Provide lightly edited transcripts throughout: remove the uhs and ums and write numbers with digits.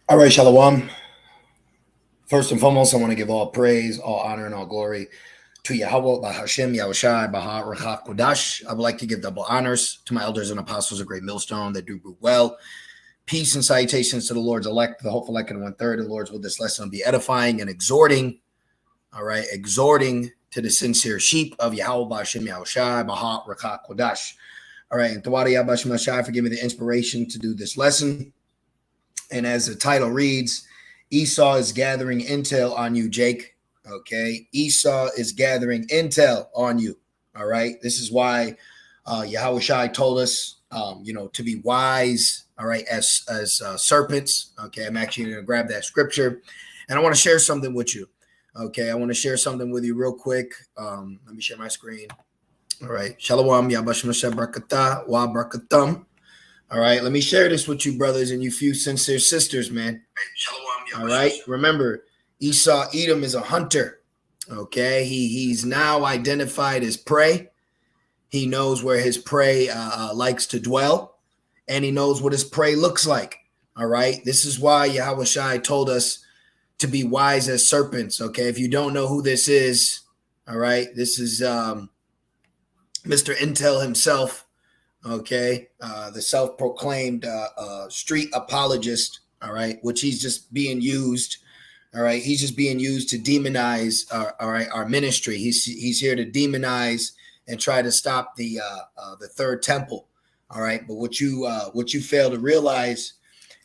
All right, Shalom. First and foremost, I want to give all praise, all honor, and all glory to Yahweh, Bahashem, Yahushai, Baha, Rachaf, Kodash. I would like to give double honors to my elders and apostles of Great Millstone that do well. Peace and salutations to the Lord's elect, the hopeful elect, and 1/3. The Lord's will this lesson be edifying and exhorting. All right, exhorting to the sincere sheep of Yahweh, Bahashem, Yahushai, Baha, Rachaf, Kodash. All right, and Tawadi Yahbashim Yahushai for giving me the inspiration to do this lesson. And as the title reads, Esau is gathering intel on you, Jake. Okay. Esau is gathering intel on you. All right. This is why Yahweh Shai told us, to be wise. All right. As serpents. Okay. I'm actually going to grab that scripture and I want to share something with you. Okay. I want to share something with you real quick. Let me share my screen. All right. Shalom. Yabashim Brakata wa Brakatum. All right, let me share this with you, brothers, and you few sincere sisters, man. All right, remember, Esau Edom is a hunter. Okay, he's now identified as prey. He knows where his prey likes to dwell, and he knows what his prey looks like. All right, this is why Yahweh Shai told us to be wise as serpents. Okay, if you don't know who this is, all right, this is Mr. Intel himself. Okay, the self-proclaimed street apologist, all right, which he's just being used, all right, he's just being used to demonize our ministry. He's here to demonize and try to stop the third temple, all right. But what you fail to realize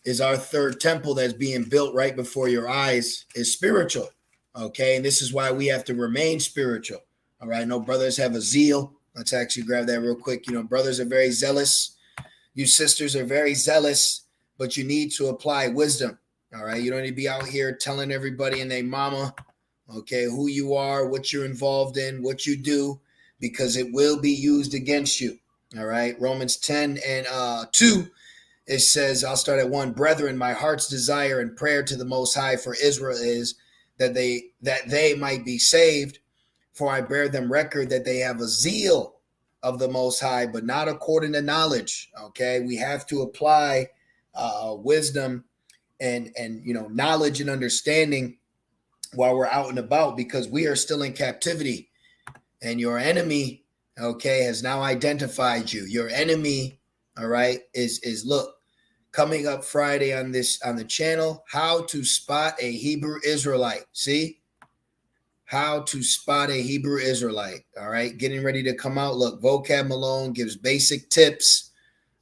is our third temple that's being built right before your eyes is spiritual, okay, and this is why we have to remain spiritual, all right. No brothers have a zeal. Let's actually grab that real quick. Brothers are very zealous. You sisters are very zealous, but you need to apply wisdom. All right. You don't need to be out here telling everybody and their mama, okay, who you are, what you're involved in, what you do, because it will be used against you. All right. Romans 10 and 2, it says, I'll start at 1. Brethren, my heart's desire and prayer to the Most High for Israel is that they might be saved. For I bear them record that they have a zeal of the Most High, but not according to knowledge. Okay, we have to apply wisdom and knowledge and understanding while we're out and about, because we are still in captivity, and your enemy, okay, has now identified you. Your enemy, all right, is look, coming up Friday on the channel, how to spot a Hebrew Israelite. See? How to spot a Hebrew Israelite. All right. Getting ready to come out. Look, Vocab Malone gives basic tips.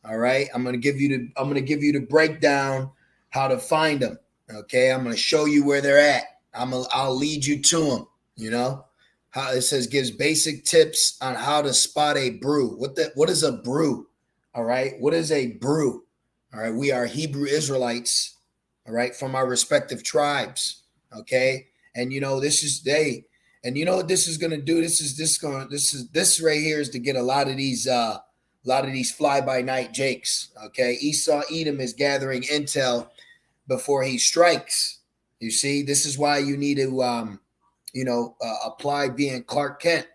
All right. I'm going to give you the breakdown how to find them. Okay. I'm going to show you where they're at. I'll lead you to them. How it says gives basic tips on how to spot a brew. What is a brew? All right. What is a brew? All right. We are Hebrew Israelites. All right. From our respective tribes. Okay. And this is and you know what this is going to do? This right here is to get a lot of these fly by night Jakes. Okay. Esau Edom is gathering intel before he strikes. You see, this is why you need to, apply being Clark Kent.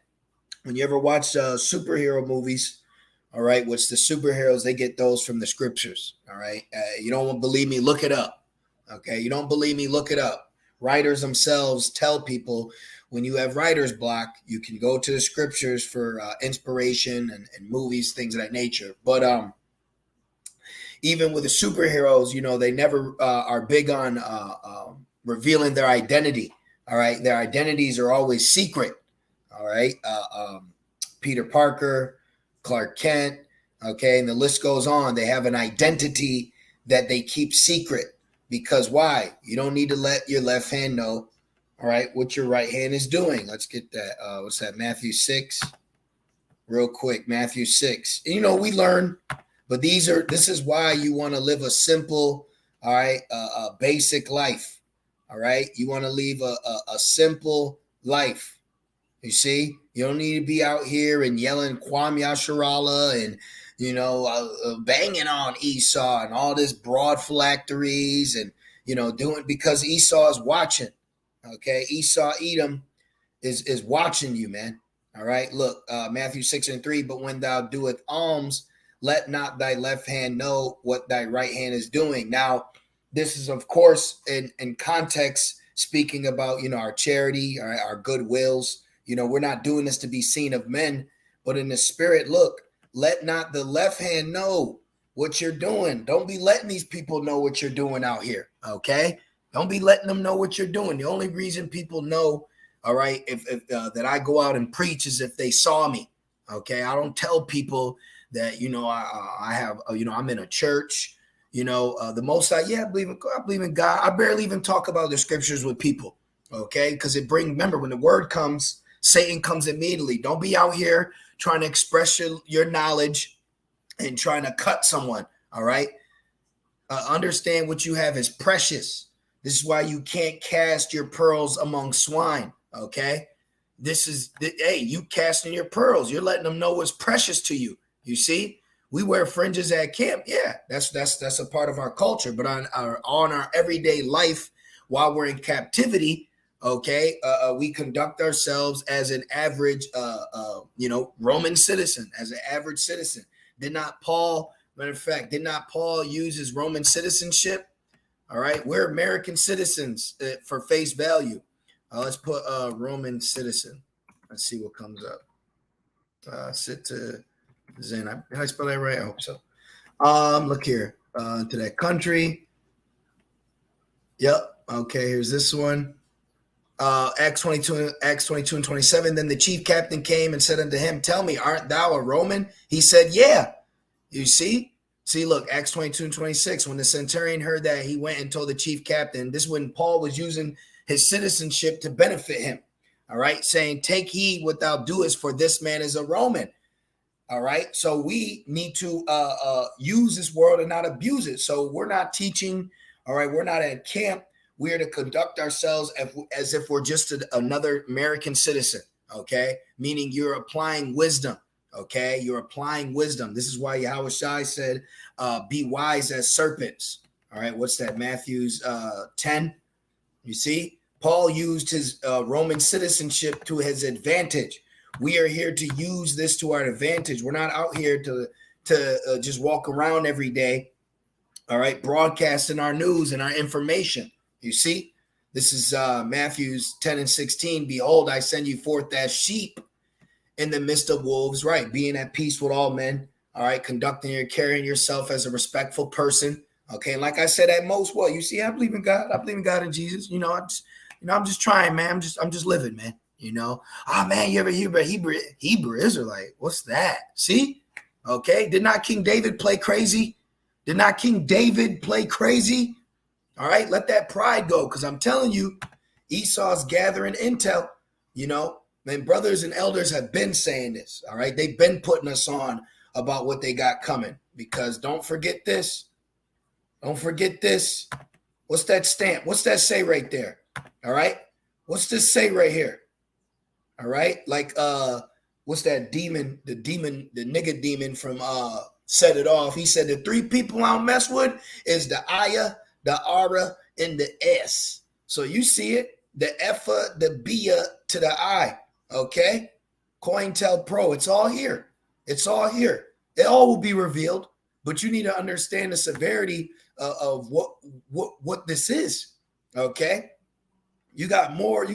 When you ever watch superhero movies, all right, which the superheroes, they get those from the scriptures. All right. You don't believe me? Look it up. Okay. You don't believe me? Look it up. Writers themselves tell people when you have writer's block, you can go to the scriptures for inspiration and movies, things of that nature. But even with the superheroes, they never are big on revealing their identity. All right. Their identities are always secret. All right. Peter Parker, Clark Kent. Okay. And the list goes on. They have an identity that they keep secret. Because why? You don't need to let your left hand know, all right, what your right hand is doing. Let's get that. What's that? Matthew 6. Real quick, Matthew 6. And, we learn, but this is why you want to live a simple, all right, a basic life. All right. You want to live a simple life. You see, you don't need to be out here and yelling Kwam Yasharallah and banging on Esau and all this broad phylacteries and, doing, because Esau is watching. Okay. Esau Edom is watching you, man. All right. Look, Matthew 6 and 3, but when thou doeth alms, let not thy left hand know what thy right hand is doing. Now, This is, of course, in context, speaking about, our charity, our goodwills. We're not doing this to be seen of men, but in the spirit. Look, let not the left hand know what you're doing. Don't be letting these people know what you're doing out here. Okay. Don't be letting them know what you're doing. The only reason people know, all right, if that I go out and preach is if they saw me. Okay. I don't tell people that, I have, I'm in a church, the most I believe in God. I barely even talk about the scriptures with people. Okay. Because remember, when the word comes, Satan comes immediately. Don't be out here trying to express your knowledge and trying to cut someone. All right. Understand what you have is precious. This is why you can't cast your pearls among swine. Okay. Hey, you casting your pearls. You're letting them know what's precious to you. You see, we wear fringes at camp. Yeah, that's a part of our culture. But on our everyday life, while we're in captivity, okay, we conduct ourselves as an average, Roman citizen, as an average citizen. Matter of fact, did not Paul use his Roman citizenship? All right, we're American citizens for face value. Let's put Roman citizen. Let's see what comes up. Zen. Did I spell that right? I hope so. Look here. To that country. Yep. Okay, here's this one. Acts 22 and 27. Then the chief captain came and said unto him, Tell me, art thou a Roman? He said, Yeah. You see? See, look, Acts 22 and 26. When the centurion heard that, he went and told the chief captain. This is when Paul was using his citizenship to benefit him. All right, saying, Take heed what thou doest, for this man is a Roman. All right, so we need to use this world and not abuse it. So we're not teaching. All right, we're not at camp. We're to conduct ourselves as if we're just another American citizen. Okay, meaning you're applying wisdom. Okay, you're applying wisdom. This is why Yahushua said, "Be wise as serpents." All right, what's that? Matthew's 10. You see, Paul used his Roman citizenship to his advantage. We are here to use this to our advantage. We're not out here to just walk around every day, all right, broadcasting our news and our information. You see, this is Matthew's 10 and 16. Behold, I send you forth as sheep in the midst of wolves, right? Being at peace with all men, all right, carrying yourself as a respectful person. Okay, and like I said, at most, you see, I believe in God. I believe in God and Jesus. I'm just trying, man. I'm just living, man. Man, you ever hear about Hebrew Israelite? What's that? See? Okay. Did not King David play crazy? All right. Let that pride go. Because I'm telling you, Esau's gathering intel, and brothers and elders have been saying this. All right. They've been putting us on about what they got coming. Because don't forget this. What's that stamp? What's that say right there? All right. What's this say right here? All right, like what's that demon? The nigga demon from Set It Off. He said the three people I don't mess with is the Aya, the Ara, and the S. So you see it, the Effa, the Bia to the I. Okay, COINTELPRO. It's all here. It all will be revealed, but you need to understand the severity of what this is. Okay, you got more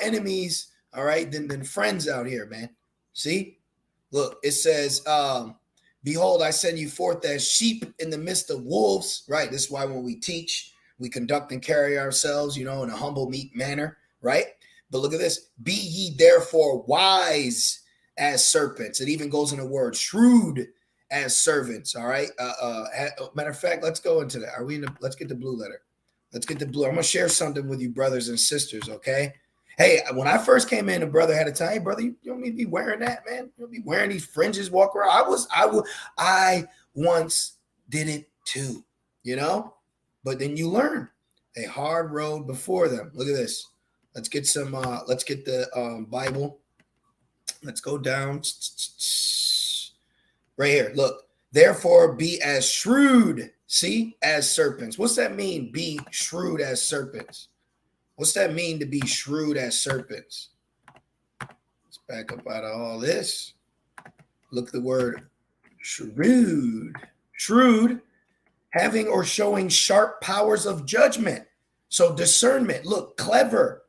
enemies. All right, than friends out here, man. See? Look, it says, Behold, I send you forth as sheep in the midst of wolves. Right? This is why when we teach, we conduct and carry ourselves, in a humble, meek manner, right? But look at this. Be ye therefore wise as serpents. It even goes in the word shrewd as servants, all right? Matter of fact, let's go into that. Let's get the blue letter. Let's get the blue. I'm going to share something with you, brothers and sisters, okay? Hey, when I first came in, a brother had to tell, hey, brother, you don't need to be wearing that, man. You don't be wearing these fringes, walk around. I once did it too, but then you learn a hard road before them. Look at this. Let's get the Bible. Let's go down right here. Look, therefore be as shrewd, as serpents. What's that mean? Be shrewd as serpents. What's that mean to be shrewd as serpents? Let's back up out of all this. Look at the word shrewd. Shrewd having or showing sharp powers of judgment. So discernment, look, clever,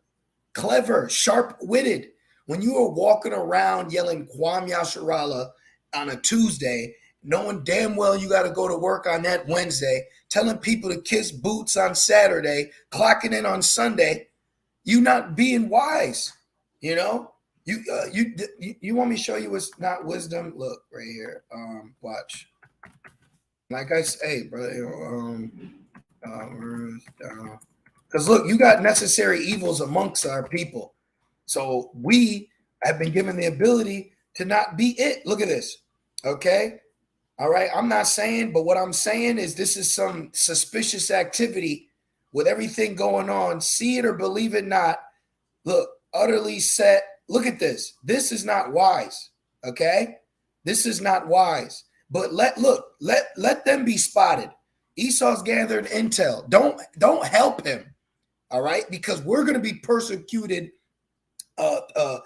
sharp-witted. When you are walking around yelling Kwam Yasharala on a Tuesday, knowing damn well you got to go to work on that Wednesday, telling people to kiss boots on Saturday, clocking in on Sunday, you not being wise, you know? You want me to show you what's not wisdom? Look right here. Watch. Like I say, brother, because look, you got necessary evils amongst our people. So we have been given the ability to not be it. Look at this. Okay. All right. I'm not saying, but what I'm saying is this is some suspicious activity with everything going on. See it or believe it not. Look, utterly set. Look at this. This is not wise. Okay. This is not wise. But let them be spotted. Esau's gathered intel. Don't help him. All right. Because we're going to be persecuted. The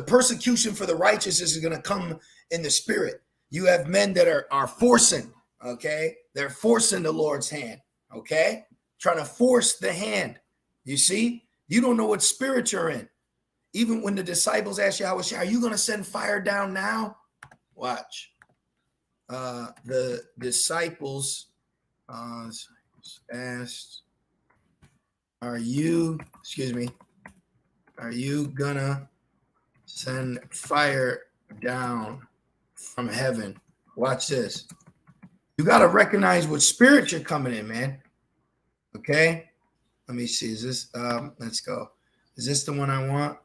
persecution for the righteous is going to come in the spirit. You have men that are forcing, okay? They're forcing the Lord's hand, okay? Trying to force the hand. You see? You don't know what spirit you're in. Even when the disciples asked Yahweh, are you going to send fire down now? Watch. The disciples asked, are you gonna send fire down from heaven? Watch this. You got to recognize what spirit you're coming in, man. Okay. Let me see. Is this, let's go. Is this the one I want?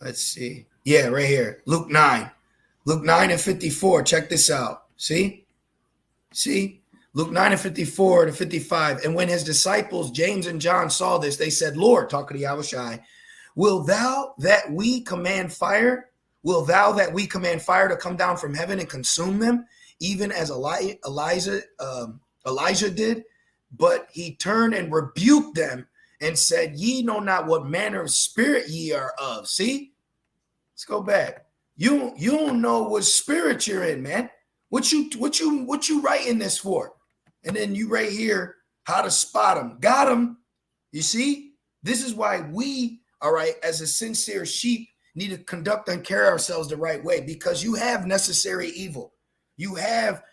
Let's see. Yeah, right here. Luke 9 and 54. Check this out. See? Luke 9 and 54 to 55. And when his disciples, James and John, saw this, they said, Lord, talking to Yahushai, will thou that we command fire? Will thou that we command fire to come down from heaven and consume them, even as Elijah did? But he turned and rebuked them and said, ye know not what manner of spirit ye are of. See? Let's go back. You don't know what spirit you're in, man. What you writing this for? And then you right here, how to spot them. Got them. You see? This is why we, all right, as a sincere sheep, need to conduct and carry ourselves the right way, because you have necessary evil. You have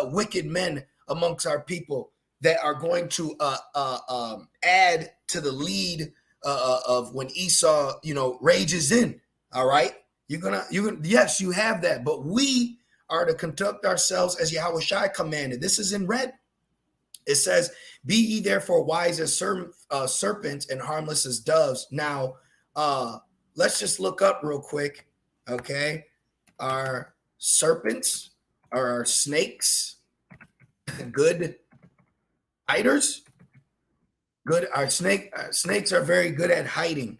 wicked men amongst our people that are going to add to the lead of when Esau, rages in. All right. Yes, you have that. But we are to conduct ourselves as Yahushua commanded. This is in red. It says, be ye therefore wise as serpents and harmless as doves. Now, let's just look up real quick. Okay. Are serpents, or are snakes good hiders? Good. Snakes are very good at hiding.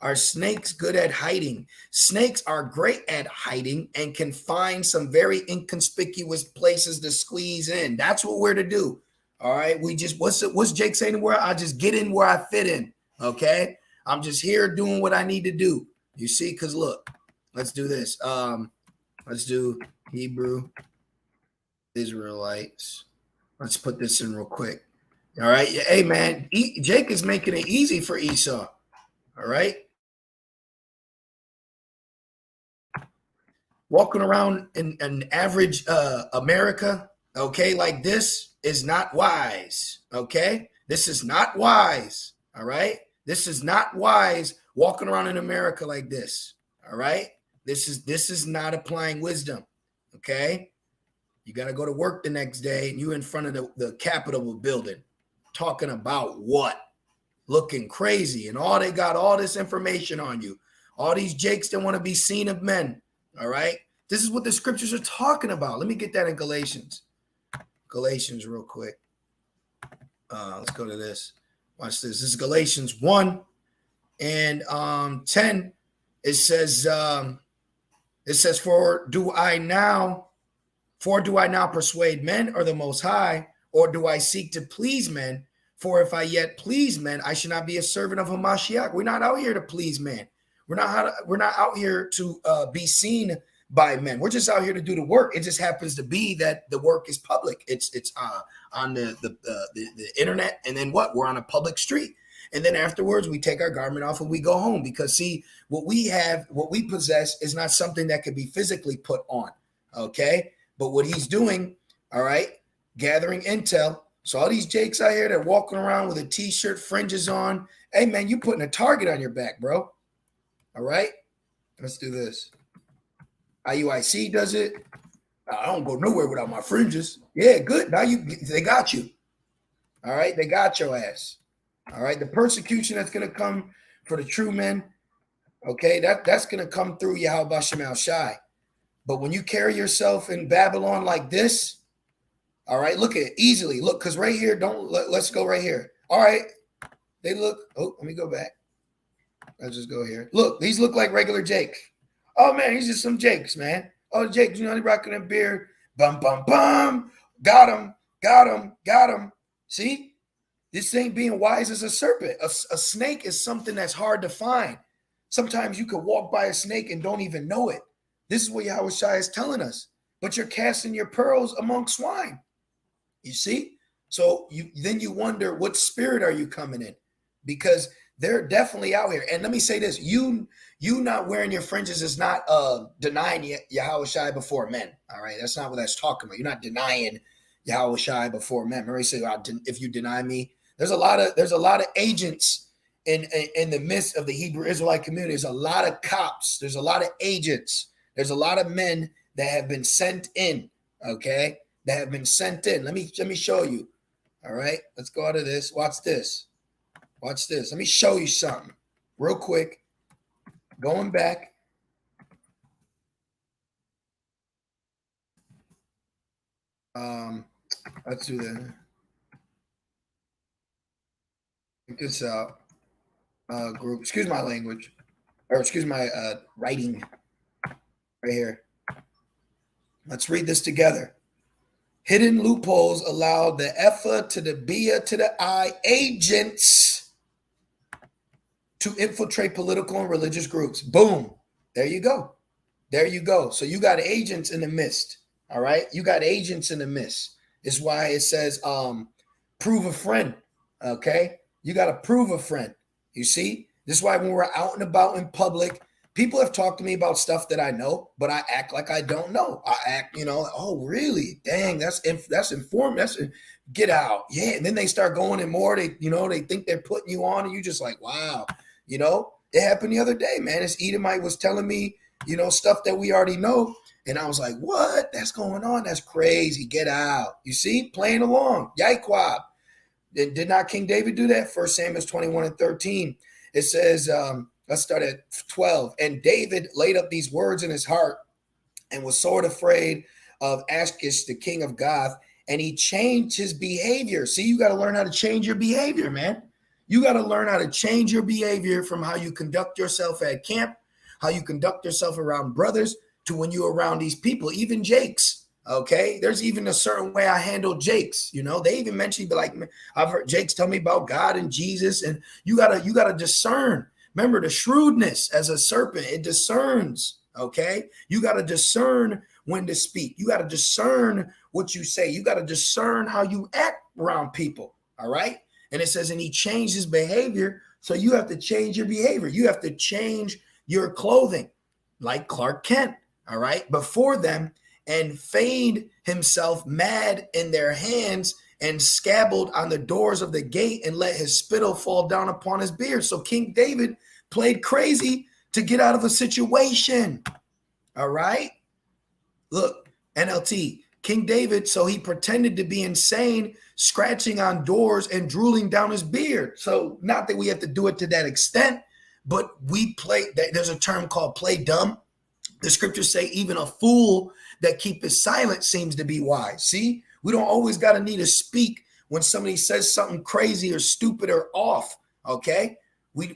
Are snakes good at hiding? Snakes are great at hiding and can find some very inconspicuous places to squeeze in. That's what we're to do. All right. What's Jake saying? Where I just get in where I fit in. Okay. I'm just here doing what I need to do. You see? Because look, let's do this. Let's do Hebrew Israelites. Let's put this in real quick. All right. Hey, man, Jake is making it easy for Esau. All right. Walking around in an average America, okay, like this is not wise. Okay. This is not wise. All right. This is not wise walking around in America like this. All right. This is not applying wisdom. Okay. You got to go to work the next day and you in front of the Capitol building talking about what? Looking crazy. And they got all this information on you. All these Jakes that want to be seen of men. All right. This is what the scriptures are talking about. Let me get that in Galatians. Galatians real quick. Let's go to this. Watch this. This is Galatians 1 and 10. It says, for do I now persuade men or the Most High, or do I seek to please men? For if I yet please men, I should not be a servant of Hamashiach. We're not out here to please men. We're not out here to be seen by men. We're just out here to do the work. It just happens to be that the work is public. It's on the internet, and then what? We're on a public street. And then afterwards, we take our garment off and we go home, because see, what we have, what we possess is not something that could be physically put on. Okay. But what he's doing, all right, gathering intel. So all these jakes out here, they're walking around with a t-shirt, fringes on. Hey man, you putting a target on your back, bro. All right. Let's do this. IUIC does it. I don't go nowhere without my fringes. Yeah, good. Now they got you. All right. They got your ass. All right, the persecution that's going to come for the true men, okay, that's going to come through Yahweh Shem Shai. But when you carry yourself in Babylon like this, all right, look at it easily. Look, because right here, let's go right here. All right, they look. Oh, let me go back. Let's just go here. Look, these look like regular Jake. Oh man, he's just some Jakes, man. Oh, Jake, you know, he rocking a beard. Bum bum bum. Got him. Got him. Got him. See. This ain't being wise as a serpent. A snake is something that's hard to find. Sometimes you could walk by a snake and don't even know it. This is what Yahweh Shai is telling us. But you're casting your pearls among swine. You see? So then you wonder, what spirit are you coming in? Because they're definitely out here. And let me say this. You not wearing your fringes is not denying Yahweh Shai before men. All right? That's not what that's talking about. You're not denying Yahweh Shai before men. Remember he said, if you deny me, there's a lot of agents in the midst of the Hebrew Israelite community. There's a lot of cops. There's a lot of agents. There's a lot of men that have been sent in. Okay, that have been sent in. Let me show you. All right, let's go out of this. Watch this. Watch this. Let me show you something real quick. Going back. Let's do that. Check this out. Group. Excuse my language, or excuse my writing. Right here. Let's read this together. Hidden loopholes allowed the Ephah to the Bia to the I agents to infiltrate political and religious groups. Boom. There you go. There you go. So you got agents in the midst. All right. You got agents in the midst. It's why it says prove a friend. Okay. You got to prove a friend. You see, this is why when we're out and about in public, people have talked to me about stuff that I know, but I act like I don't know. I act, oh, really? Dang, that's informed. Get out. Yeah. And then they start going in more. They think they're putting you on, and you just like, wow. It happened the other day, man. This Edomite was telling me, stuff that we already know. And I was like, what? That's going on. That's crazy. Get out. You see, playing along. Yaikwab. Did not King David do that? 1 Samuel 21:13. It says, let's start at 12. And David laid up these words in his heart and was sore afraid of Achish, the king of Gath, and he changed his behavior. See, you got to learn how to change your behavior, man. You got to learn how to change your behavior from how you conduct yourself at camp, how you conduct yourself around brothers, to when you're around these people, even Jakes. Okay, there's even a certain way I handle Jakes. They even mentioned, like, I've heard Jakes tell me about God and Jesus, and you gotta discern. Remember, the shrewdness as a serpent, it discerns. Okay, you gotta discern when to speak. You gotta discern what you say. You gotta discern how you act around people. All right, and it says, and he changed his behavior. So you have to change your behavior. You have to change your clothing, like Clark Kent. All right, before them. And feigned himself mad in their hands and scabbled on the doors of the gate and let his spittle fall down upon his beard. So King David played crazy to get out of the situation. All right. Look, NLT, King David, so he pretended to be insane, scratching on doors and drooling down his beard. So not that we have to do it to that extent, but there's a term called play dumb. The scriptures say even a fool that keepeth silent seems to be wise. See, we don't always got to need to speak when somebody says something crazy or stupid or off. Okay, we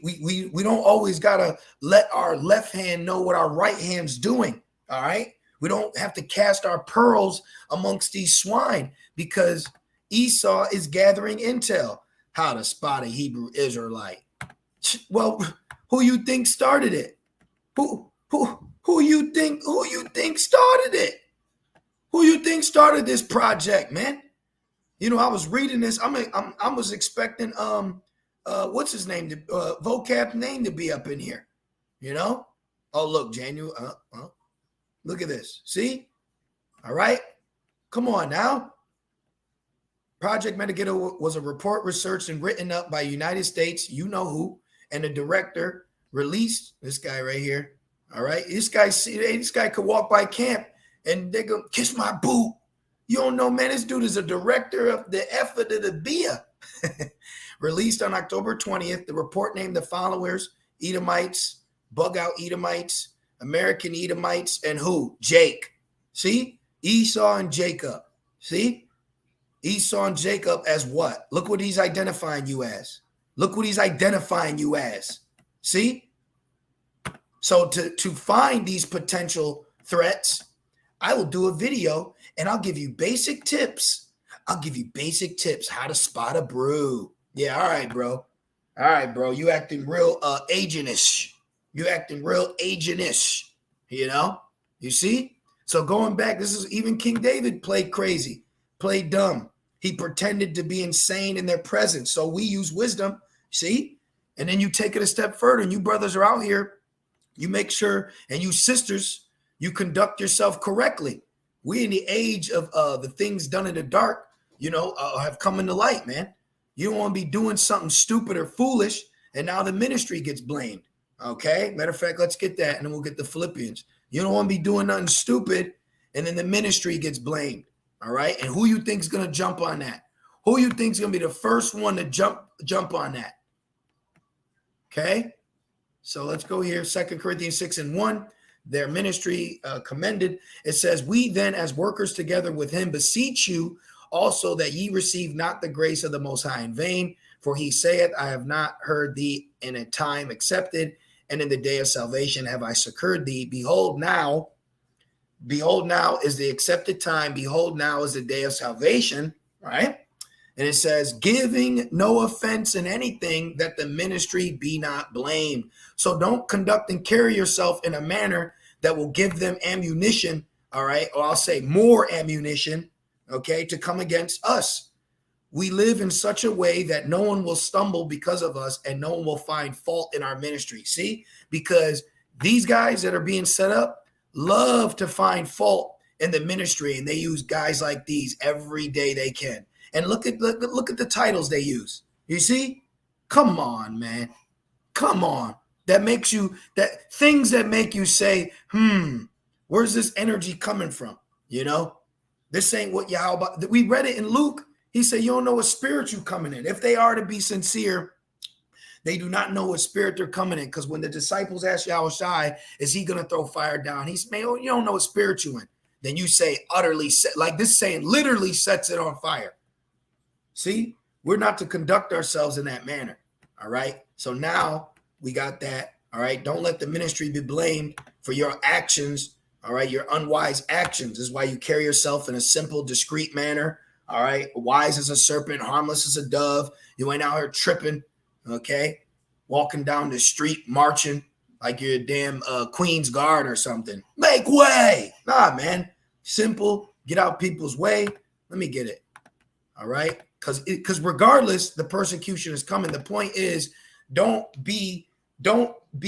don't always got to let our left hand know what our right hand's doing. All right, we don't have to cast our pearls amongst these swine, because Esau is gathering intel how to spot a Hebrew Israelite. Well, who you think started it? Who Who you think started it? Who you think started this project, man? You know, I was reading this. I was expecting what's his name? Vocab's name to be up in here. You know? Oh, look, January. Look at this. See? All right. Come on now. Project Metaghetto was a report researched and written up by United States, you know who, and the director released this guy right here. All right. This guy could walk by camp and they go kiss my boot. You don't know, man. This dude is a director of the effort of the beer. Released on October 20th, the report named the followers Edomites, bug out Edomites, American Edomites, and who? Jake. See? Esau and Jacob. See? Esau and Jacob as what? Look what he's identifying you as. Look what he's identifying you as. See? So to find these potential threats, I will do a video and I'll give you basic tips. I'll give you basic tips how to spot a brew. Yeah, all right, bro. All right, bro. You acting real agentish. You acting real agentish. You know? You see? So going back, this is even King David played crazy, played dumb. He pretended to be insane in their presence. So we use wisdom, see? And then you take it a step further, and you brothers are out here, you make sure, and you sisters, you conduct yourself correctly. We in the age of the things done in the dark, you know, have come into light, man. You don't want to be doing something stupid or foolish, and now the ministry gets blamed, okay? Matter of fact, let's get that, and then we'll get the Philippians. You don't want to be doing nothing stupid, and then the ministry gets blamed, all right? And who you think is going to jump on that? Who you think is going to be the first one to jump on that? Okay? So let's go here. 2 Corinthians 6:1. Their ministry commended. It says, we then as workers together with him beseech you also that ye receive not the grace of the Most High in vain. For he saith, I have not heard thee in a time accepted, and in the day of salvation have I succored thee. Behold now is the accepted time. Behold, now is the day of salvation, right? And it says, giving no offense in anything, that the ministry be not blamed. So don't conduct and carry yourself in a manner that will give them ammunition, all right? Or I'll say more ammunition, okay, to come against us. We live in such a way that no one will stumble because of us and no one will find fault in our ministry. See, because these guys that are being set up love to find fault in the ministry, and they use guys like these every day they can. And look at the titles they use. You see? Come on, man. Come on. Things that make you say, where's this energy coming from? You know? This ain't what Yahweh. We read it in Luke. He said, you don't know what spirit you coming in. If they are to be sincere, they do not know what spirit they're coming in. Because when the disciples asked Yahushua, is he going to throw fire down? He's, man, you don't know what spirit you in. Then you say utterly, like this saying literally sets it on fire. See, we're not to conduct ourselves in that manner. All right. So now we got that. All right. Don't let the ministry be blamed for your actions. All right. Your unwise actions. This is why you carry yourself in a simple, discreet manner. All right. Wise as a serpent, harmless as a dove. You ain't out here tripping. Okay. Walking down the street, marching like you're a damn Queen's Guard or something. Make way. Nah, man. Simple. Get out people's way. Let me get it. All right. Because regardless, the persecution is coming. The point is, don't be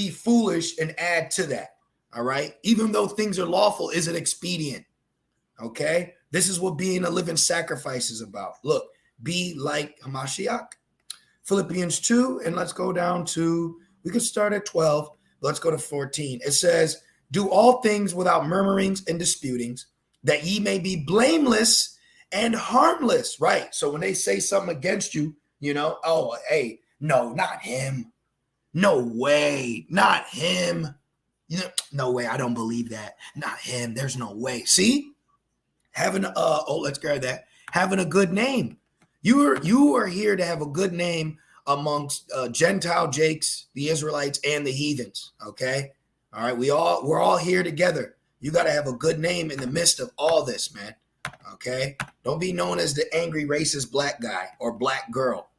foolish and add to that. All right. Even though things are lawful, is it expedient? Okay. This is what being a living sacrifice is about. Look, be like Hamashiach. Philippians 2, and let's go down to, we could start at 12. Let's go to 14. It says, do all things without murmurings and disputings, that ye may be blameless and harmless, right? So when they say something against you, you know, oh, hey, no, not him. No way, not him. You know, no way, I don't believe that. Not him, there's no way. See? Let's grab that. Having a good name. You are here to have a good name amongst Gentile Jakes, the Israelites, and the heathens, okay? All right, we're all here together. You got to have a good name in the midst of all this, man. Okay, don't be known as the angry racist black guy or black girl.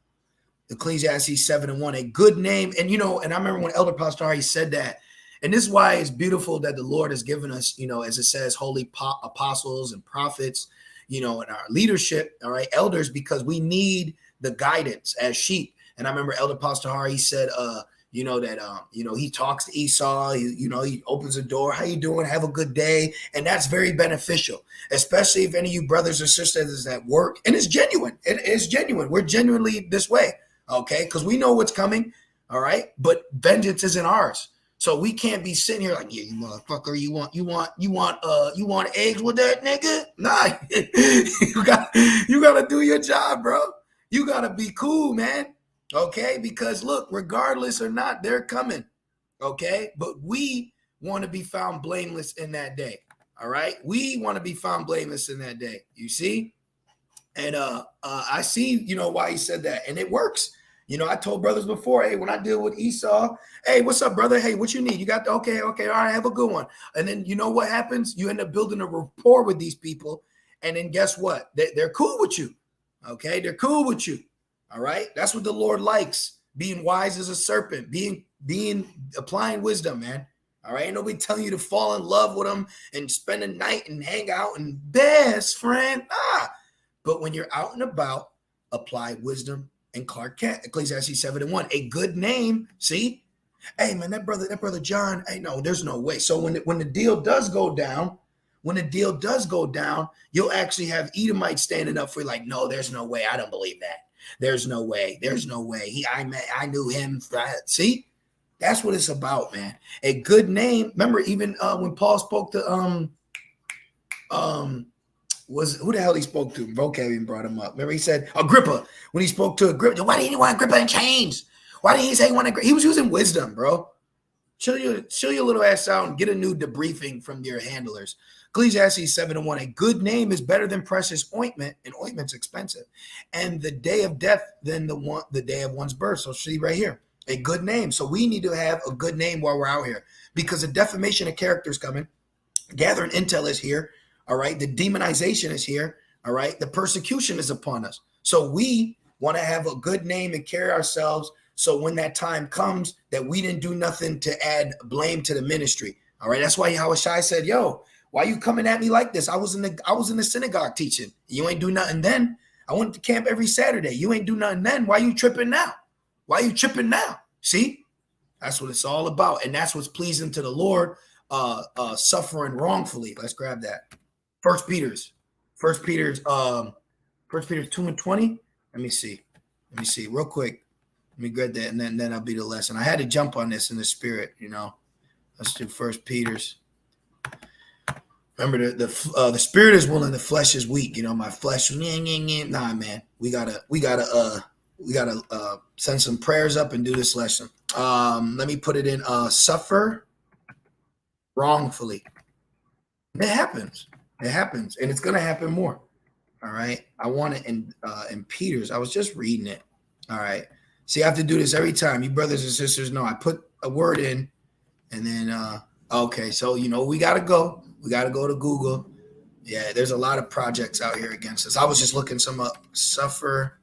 Ecclesiastes 7:1, a good name. And you know, and I remember when Elder Pastari said that, And this is why it's beautiful that the Lord has given us, as it says, holy apostles and prophets, and our leadership, all right, elders, because we need the guidance as sheep. And I remember Elder Pastor Hari, he said, he talks to Esau, he opens the door. How you doing? Have a good day. And that's very beneficial, especially if any of you brothers or sisters at work. And it's genuine. It is genuine. We're genuinely this way, okay? Because we know what's coming, all right? But vengeance isn't ours. So we can't be sitting here like, yeah, you motherfucker, you want eggs with that nigga? Nah, you gotta do your job, bro. You gotta be cool, man. Okay, because look, regardless or not, they're coming. Okay, but we want to be found blameless in that day. All right, we want to be found blameless in that day. You see, and I see, why he said that, and it works. I told brothers before, hey, when I deal with Esau, hey, what's up, brother? Hey, what you need? You got the okay, all right, have a good one. And then you know what happens? You end up building a rapport with these people, and then guess what? They're cool with you. Okay, they're cool with you. All right, that's what the Lord likes. Being wise as a serpent, applying wisdom, man. All right, ain't nobody telling you to fall in love with them and spend the night and hang out and best friend. But when you're out and about, apply wisdom and Clark Kent, Ecclesiastes 7:1. A good name, see? Hey, man, that brother John, hey, no, there's no way. So when the deal does go down, you'll actually have Edomites standing up for you like, no, there's no way. I don't believe that. There's no way. I knew him. See, that's what it's about, man. A good name. Remember, even when Paul spoke to who the hell he spoke to? Vocab even brought him up. Remember, he said Agrippa. When he spoke to Agrippa, why didn't he want Agrippa in chains? Why didn't he say he wanted? He was using wisdom, bro. Chill your little ass out and get a new debriefing from your handlers. Ecclesiastes 7:1. A good name is better than precious ointment, and ointment's expensive. And the day of death than the day of one's birth. So see right here, a good name. So we need to have a good name while we're out here, because the defamation of character is coming. Gathering intel is here. All right. The demonization is here. All right. The persecution is upon us. So we want to have a good name and carry ourselves. So when that time comes, that we didn't do nothing to add blame to the ministry. All right. That's why Yahushua said, yo, why you coming at me like this? I was in the synagogue teaching. You ain't do nothing then. I went to camp every Saturday. You ain't do nothing then. Why you tripping now? See, that's what it's all about. And that's what's pleasing to the Lord, suffering wrongfully. Let's grab that. First Peter's 2:20. Let me see real quick. Let me grab that, and then I'll be the lesson. I had to jump on this in the spirit, Let's do First Peter's. Remember, the spirit is willing, the flesh is weak. My flesh, nah, man. We gotta send some prayers up and do this lesson. Let me put it in. Suffer wrongfully. It happens, and it's gonna happen more. All right. I want it in Peter's. I was just reading it. All right. See, I have to do this every time. You brothers and sisters know I put a word in, and then okay. So we gotta go. We got to go to Google. Yeah, there's a lot of projects out here against us. I was just looking some up. Suffer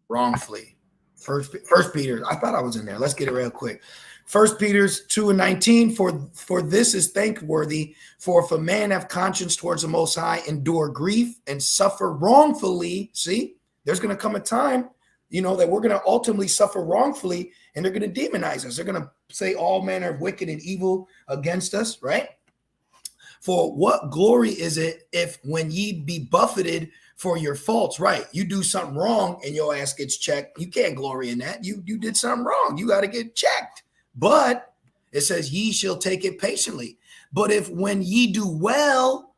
wrongfully. First Peter. I thought I was in there. Let's get it real quick. First Peter's 2:19. For this is thankworthy. For if a man have conscience towards the Most High, endure grief and suffer wrongfully. See, there's going to come a time, that we're going to ultimately suffer wrongfully, and they're going to demonize us. They're going to say all manner of wicked and evil against us, right? For what glory is it if when ye be buffeted for your faults, right? You do something wrong and your ass gets checked. You can't glory in that. You did something wrong. You got to get checked. But it says ye shall take it patiently. But if when ye do well,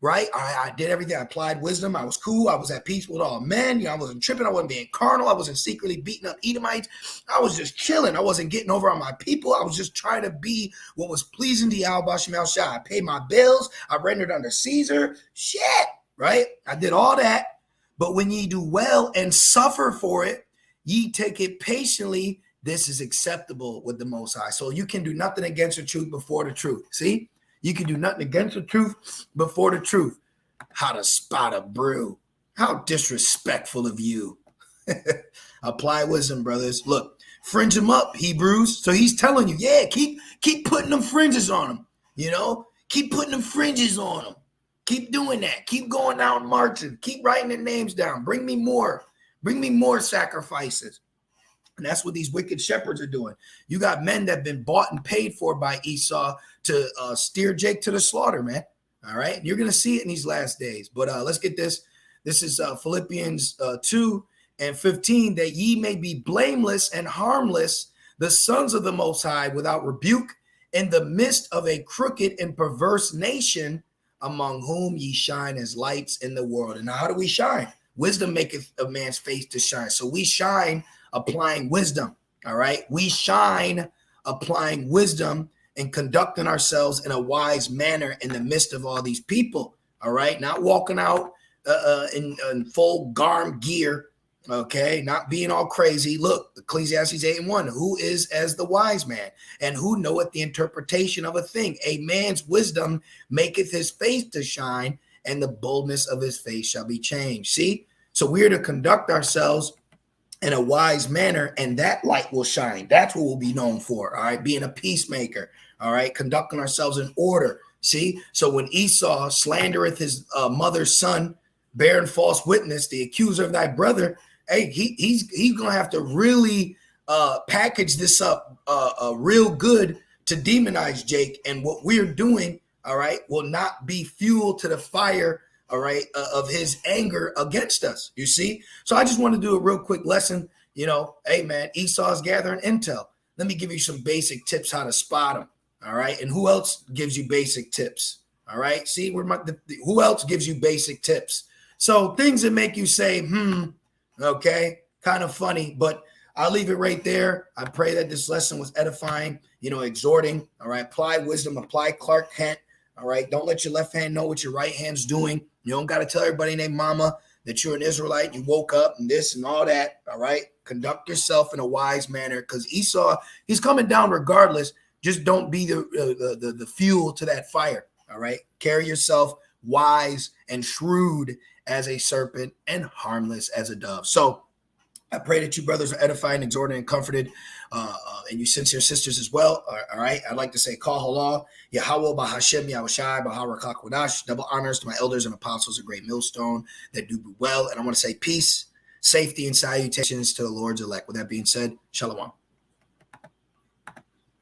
right? I did everything. I applied wisdom. I was cool. I was at peace with all men. I wasn't tripping. I wasn't being carnal. I wasn't secretly beating up Edomites. I was just chilling. I wasn't getting over on my people. I was just trying to be what was pleasing to Yahweh Shem Shai. I paid my bills. I rendered under Caesar. Shit, right? I did all that. But when ye do well and suffer for it, ye take it patiently. This is acceptable with the Most High. So you can do nothing against the truth before the truth. See? You can do nothing against the truth before the truth. How to spot a brew. How disrespectful of you. Apply wisdom, brothers. Look, Fringe them up, Hebrews. So he's telling you, yeah, keep putting them fringes on them. You know, keep putting them fringes on them. Keep doing that. Keep going out and marching. Keep writing their names down. Bring me more. Bring me more sacrifices. And that's what these wicked shepherds are doing. You got men that have been bought and paid for by Esau to steer Jake to the slaughter, man. All right. And you're going to see it in these last days. But let's get this. This is Philippians 2:15, that ye may be blameless and harmless, the sons of the Most High, without rebuke, in the midst of a crooked and perverse nation, among whom ye shine as lights in the world. And now how do we shine? Wisdom maketh a man's face to shine. So we shine applying wisdom. All right. We shine applying wisdom and conducting ourselves in a wise manner in the midst of all these people. All right. Not walking out in full garm gear. Okay. Not being all crazy. Look, Ecclesiastes 8:1, who is as the wise man, and who knoweth the interpretation of a thing? A man's wisdom maketh his face to shine, and the boldness of his face shall be changed. See? So we're to conduct ourselves in a wise manner, and that light will shine. That's what we'll be known for. All right. Being a peacemaker. All right. Conducting ourselves in order. See? So when Esau slandereth his mother's son, bearing false witness, the accuser of thy brother, hey, he's going to have to really package this up real good to demonize Jake. And what we're doing, all right, will not be fuel to the fire, all right, of his anger against us, you see? So I just want to do a real quick lesson. You know, hey, man, Esau's gathering intel. Let me give you some basic tips how to spot him, all right? And who else gives you basic tips, all right? See, who else gives you basic tips? So things that make you say, okay, kind of funny, but I'll leave it right there. I pray that this lesson was edifying, you know, exhorting, all right? Apply wisdom, apply Clark Kent, all right? Don't let your left hand know what your right hand's doing. You don't got to tell everybody named mama that you're an Israelite, you woke up and this and all that, all right? Conduct yourself in a wise manner, because Esau, he's coming down regardless. Just don't be the fuel to that fire, all right? Carry yourself wise and shrewd as a serpent and harmless as a dove. So I pray that you brothers are edified and exhorted and comforted, and you sincere sisters as well. All right. I'd like to say, Kal Halal, Yahweh, Bahashem, Yahushai, Baharakak Wadash, double honors to my elders and apostles, a great millstone that do well. And I want to say peace, safety, and salutations to the Lord's elect. With that being said, Shalom.